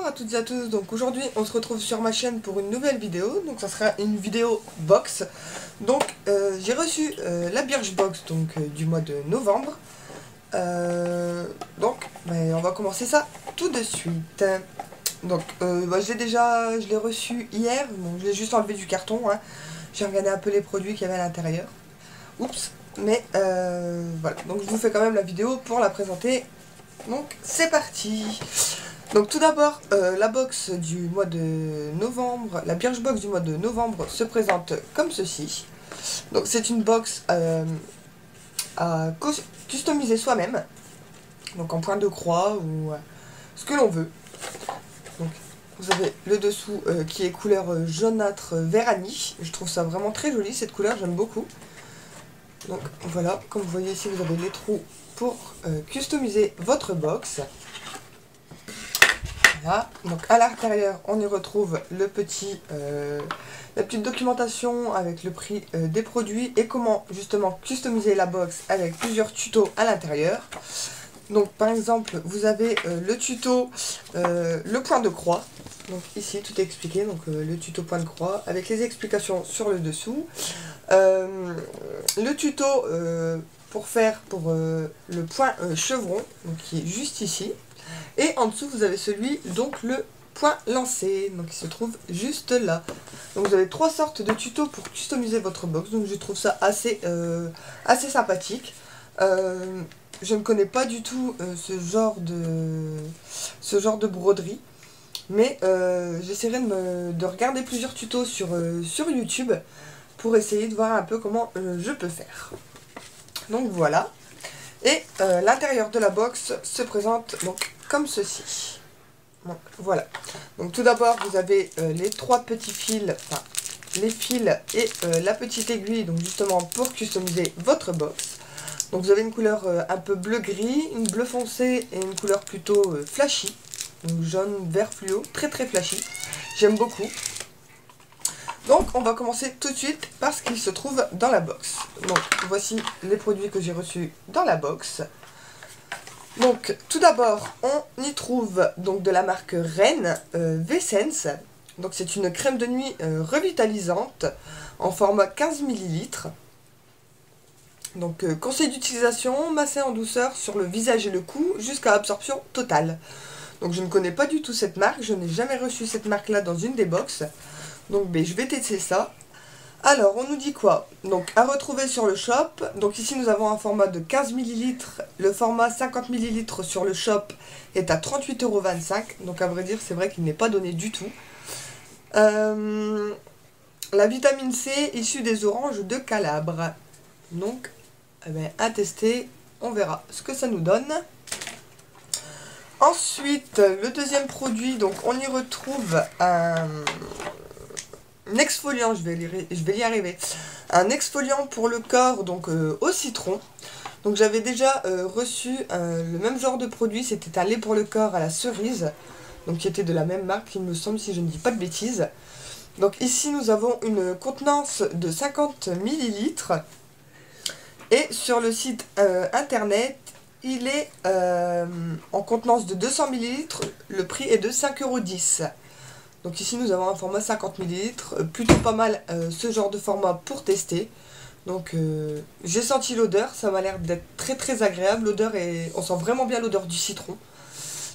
Bonjour à toutes et à tous, donc aujourd'hui on se retrouve sur ma chaîne pour une nouvelle vidéo, donc ça sera une vidéo box. Donc j'ai reçu la Birchbox du mois de novembre, on va commencer ça tout de suite. Donc je l'ai reçu hier, donc je l'ai juste enlevé du carton, hein. J'ai regardé un peu les produits qu'il y avait à l'intérieur. Oups, mais voilà, donc je vous fais quand même la vidéo pour la présenter. Donc c'est parti. Donc tout d'abord, la box du mois de novembre, la Birchbox du mois de novembre se présente comme ceci. Donc c'est une box à customiser soi-même, donc en point de croix ou ce que l'on veut. Donc vous avez le dessous qui est couleur jaunâtre verani. Je trouve ça vraiment très joli cette couleur, j'aime beaucoup. Donc voilà, comme vous voyez ici, vous avez les trous pour customiser votre box. Voilà. Donc à l'intérieur, on y retrouve la petite documentation avec le prix des produits et comment justement customiser la box avec plusieurs tutos à l'intérieur. Donc par exemple, vous avez le tuto le point de croix. Donc ici tout est expliqué, donc le tuto point de croix avec les explications sur le dessous. Le tuto pour le point chevron, donc qui est juste ici. Et en dessous vous avez celui, donc le point lancé, donc il se trouve juste là. Donc vous avez trois sortes de tutos pour customiser votre box, donc je trouve ça assez sympathique. Je ne connais pas du tout ce genre de broderie, mais j'essaierai de regarder plusieurs tutos sur YouTube pour essayer de voir un peu comment je peux faire. Donc voilà. Et l'intérieur de la box se présente donc comme ceci. Donc voilà. Donc tout d'abord vous avez les trois petits fils, enfin les fils et la petite aiguille, donc justement pour customiser votre box. Donc vous avez une couleur un peu bleu-gris, une bleu foncé et une couleur plutôt flashy. Donc jaune, vert fluo, très flashy. J'aime beaucoup. Donc on va commencer tout de suite par ce qui se trouve dans la box. Donc voici les produits que j'ai reçus dans la box. Donc tout d'abord on y trouve donc de la marque Rennes V-Sense. Donc c'est une crème de nuit revitalisante en format 15 ml. Donc conseil d'utilisation, masser en douceur sur le visage et le cou jusqu'à absorption totale. Donc je ne connais pas du tout cette marque, je n'ai jamais reçu cette marque là dans une des box. Donc je vais tester ça. Alors on nous dit quoi? Donc à retrouver sur le shop. Donc ici nous avons un format de 15 ml. Le format 50 ml sur le shop est à 38,25 €. Donc à vrai dire c'est vrai qu'il n'est pas donné du tout. La vitamine C issue des oranges de Calabre. Donc à tester, on verra ce que ça nous donne. Ensuite le deuxième produit, donc on y retrouve un exfoliant, je vais y arriver. Un exfoliant pour le corps, donc au citron. Donc j'avais déjà reçu le même genre de produit, c'était un lait pour le corps à la cerise. Donc qui était de la même marque, il me semble, si je ne dis pas de bêtises. Donc ici nous avons une contenance de 50 ml. Et sur le site internet, il est en contenance de 200 ml, le prix est de 5,10 €. Donc ici nous avons un format 50 ml, plutôt pas mal ce genre de format pour tester. Donc j'ai senti l'odeur, ça m'a l'air d'être très agréable, l'odeur est, on sent vraiment bien l'odeur du citron.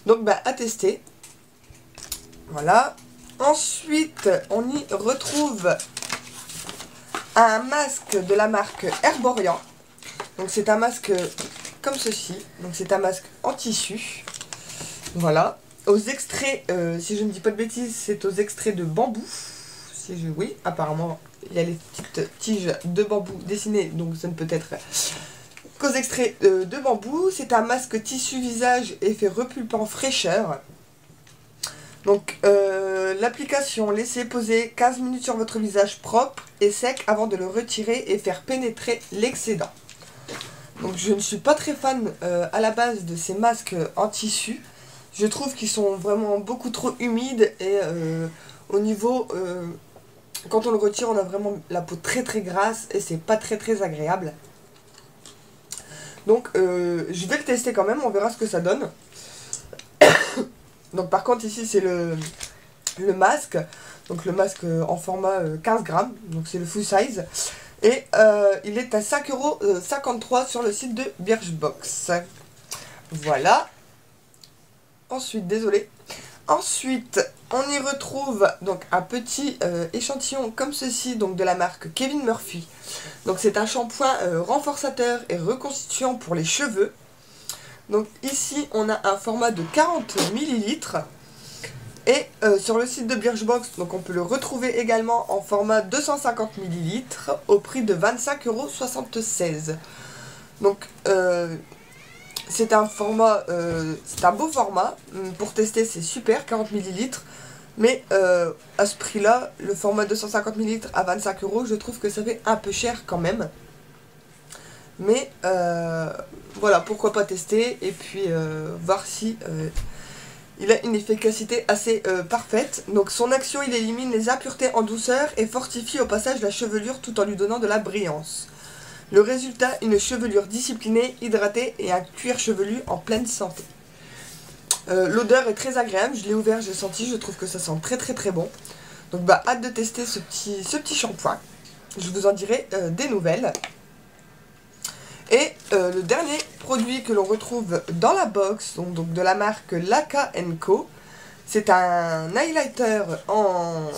Donc à tester. Voilà. Ensuite on y retrouve un masque de la marque Herborian. Donc c'est un masque comme ceci, donc c'est un masque en tissu. Voilà. Aux extraits, si je ne dis pas de bêtises, c'est aux extraits de bambou. Oui, apparemment, il y a les petites tiges de bambou dessinées, donc ça ne peut être qu'aux extraits de bambou. C'est un masque tissu visage effet repulpant fraîcheur. Donc, l'application, laissez poser 15 minutes sur votre visage propre et sec avant de le retirer et faire pénétrer l'excédent. Donc, je ne suis pas très fan à la base de ces masques en tissu. Je trouve qu'ils sont vraiment beaucoup trop humides et au niveau, quand on le retire, on a vraiment la peau très grasse et c'est pas très agréable. Donc je vais le tester quand même, on verra ce que ça donne. Donc par contre ici c'est le masque. Donc le masque en format 15 grammes. Donc c'est le full size. Et il est à 5,53 € sur le site de Birchbox. Voilà. Ensuite, désolé. Ensuite, on y retrouve donc un petit échantillon comme ceci, donc de la marque Kevin Murphy. Donc c'est un shampoing renforçateur et reconstituant pour les cheveux. Donc ici, on a un format de 40 ml. Et sur le site de Birchbox, donc on peut le retrouver également en format 250 ml au prix de 25,76 €. Donc c'est un format, c'est un beau format. Pour tester, c'est super, 40 ml. Mais à ce prix-là, le format 250 ml à 25 €, je trouve que ça fait un peu cher quand même. Mais voilà, pourquoi pas tester et puis voir si il a une efficacité assez parfaite. Donc son action, il élimine les impuretés en douceur et fortifie au passage la chevelure tout en lui donnant de la brillance. Le résultat, une chevelure disciplinée, hydratée et un cuir chevelu en pleine santé. L'odeur est très agréable, je l'ai ouvert, j'ai senti, je trouve que ça sent très très très bon. Donc bah hâte de tester ce petit shampoing. Je vous en dirai des nouvelles. Et le dernier produit que l'on retrouve dans la box, donc de la marque Laka & Co, c'est un highlighter en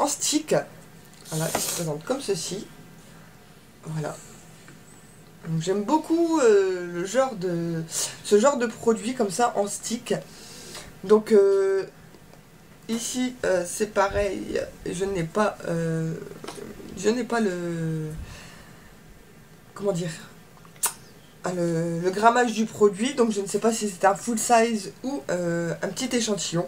stick. Voilà, il se présente comme ceci. Voilà. J'aime beaucoup ce genre de produit comme ça en stick. Donc ici c'est pareil, je n'ai pas le, comment dire, le grammage du produit, donc je ne sais pas si c'est un full size ou un petit échantillon.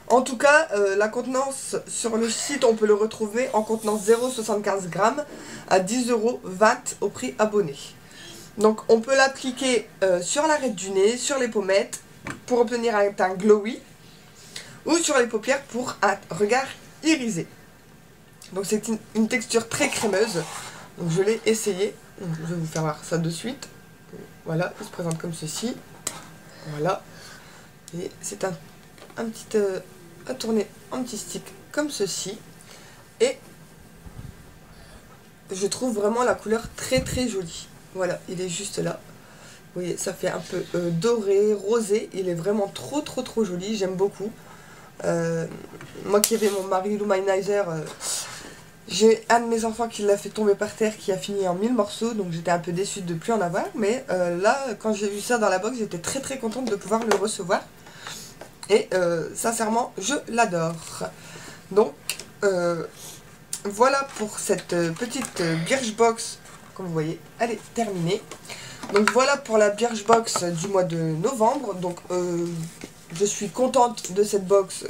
En tout cas, la contenance sur le site, on peut le retrouver en contenance 0,75 g à 10,20 € au prix abonné. Donc on peut l'appliquer sur l'arête du nez, sur les pommettes pour obtenir un teint glowy ou sur les paupières pour un regard irisé. Donc c'est une texture très crémeuse. Donc je l'ai essayé. Donc, je vais vous faire voir ça de suite. Voilà, il se présente comme ceci. Voilà. Et c'est un petit à tourner en petit stick comme ceci. Et je trouve vraiment la couleur très très jolie. Voilà, il est juste là. Vous voyez, ça fait un peu doré, rosé. Il est vraiment trop trop trop joli, j'aime beaucoup. Moi qui avais mon Mary Lou Luminizer, j'ai un de mes enfants qui l'a fait tomber par terre, qui a fini en 1000 morceaux, donc j'étais un peu déçue de ne plus en avoir. Mais là, quand j'ai vu ça dans la box, j'étais très très contente de pouvoir le recevoir. Et sincèrement, je l'adore. Donc, voilà pour cette petite Birchbox. Comme vous voyez, elle est terminée. Donc voilà pour la Birchbox du mois de novembre. Donc je suis contente de cette box.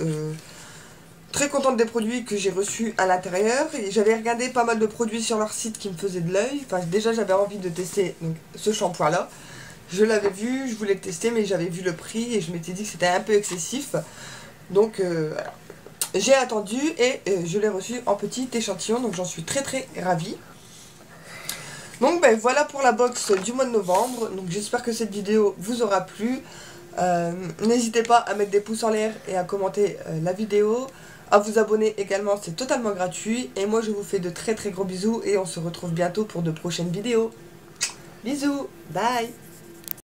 Très contente des produits que j'ai reçus à l'intérieur. Et j'avais regardé pas mal de produits sur leur site qui me faisaient de l'œil. Enfin, déjà j'avais envie de tester donc, ce shampoing là. Je l'avais vu, je voulais le tester, mais j'avais vu le prix et je m'étais dit que c'était un peu excessif. Donc voilà. J'ai attendu et je l'ai reçu en petit échantillon, donc j'en suis très très ravie. Donc ben, voilà pour la box du mois de novembre. Donc j'espère que cette vidéo vous aura plu. N'hésitez pas à mettre des pouces en l'air et à commenter la vidéo. À vous abonner également, c'est totalement gratuit. Et moi je vous fais de très très gros bisous et on se retrouve bientôt pour de prochaines vidéos. Bisous, bye.